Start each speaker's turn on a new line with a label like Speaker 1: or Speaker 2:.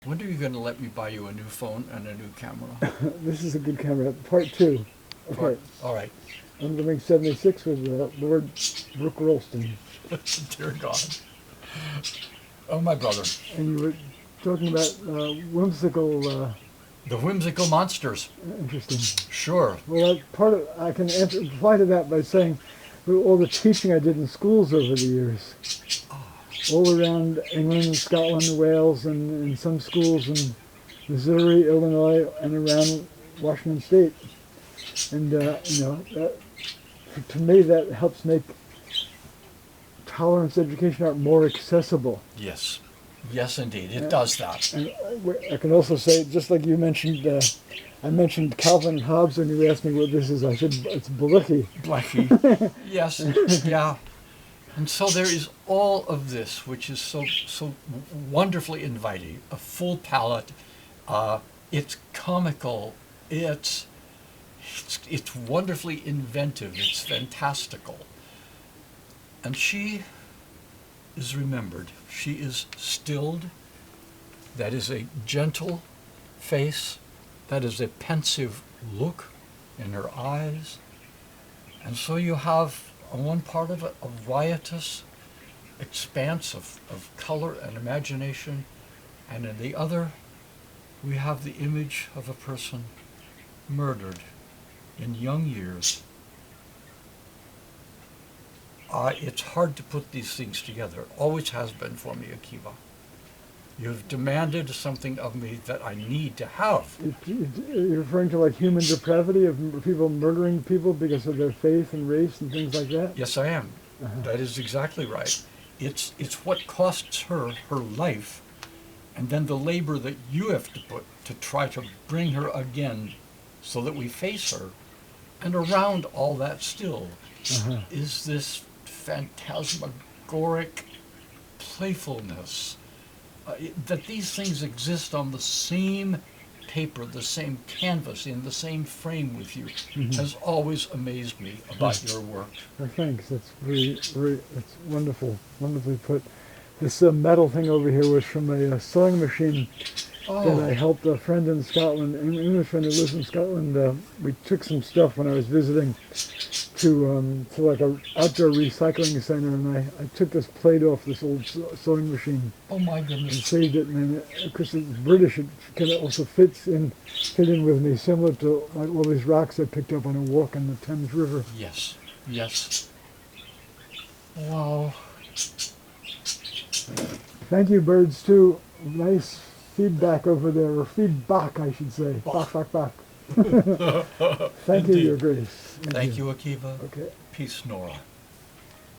Speaker 1: When are you going to let me buy you a new phone and a new camera?
Speaker 2: This is a good camera. Part 2. Okay.
Speaker 1: All right.
Speaker 2: Underwing 76 with Lord Brooke Rolston.
Speaker 1: Dear God. Oh, my brother.
Speaker 2: And you were talking about whimsical...
Speaker 1: The whimsical monsters.
Speaker 2: Interesting.
Speaker 1: Sure.
Speaker 2: Well, I can reply to that by saying, with all the teaching I did in schools over the years, all around England, Scotland, Wales, and in some schools in Missouri, Illinois, and around Washington State. And, to me, that helps make tolerance education art more accessible.
Speaker 1: Yes. Yes, indeed. It does that.
Speaker 2: And I can also say, just like you mentioned, I mentioned Calvin and Hobbes when you asked me what this is. I said it's Blackie.
Speaker 1: Blackie. Yes. Yeah. And so there is all of this, which is so wonderfully inviting. A full palette. It's comical. It's wonderfully inventive. It's fantastical. And she is remembered. She is stilled. That is a gentle face. That is a pensive look in her eyes. And so you have, on one part of it, a riotous expanse of color and imagination. And in the other, we have the image of a person murdered in young years. It's hard to put these things together. It always has been for me, Akiva. You've demanded something of me that I need to have.
Speaker 2: You're referring to like human depravity of people murdering people because of their faith and race and things like that?
Speaker 1: Yes, I am. That is exactly right. It's what costs her life, and then the labor that you have to put to try to bring her again so that we face her. And around all that still is this phantasmagoric playfulness, that these things exist on the same paper, the same canvas, in the same frame with you, has always amazed me about your work.
Speaker 2: Well, thanks. That's that's wonderful, wonderfully put. This metal thing over here was from a sewing machine that I helped a friend in Scotland, an English friend who lives in Scotland. We took some stuff when I was visiting to like a outdoor recycling center, and I took this plate off this old sewing machine.
Speaker 1: Oh my goodness!
Speaker 2: And saved it, and because it's British, it kind of also fit in with me, similar to like all these rocks I picked up on a walk in the Thames River.
Speaker 1: Yes, yes. Wow.
Speaker 2: Thank you, birds, too. Nice feedback over there, or feedback, I should say. Back. Thank you, Your Grace.
Speaker 1: Thank you, Akiva.
Speaker 2: Okay.
Speaker 1: Peace, Nora.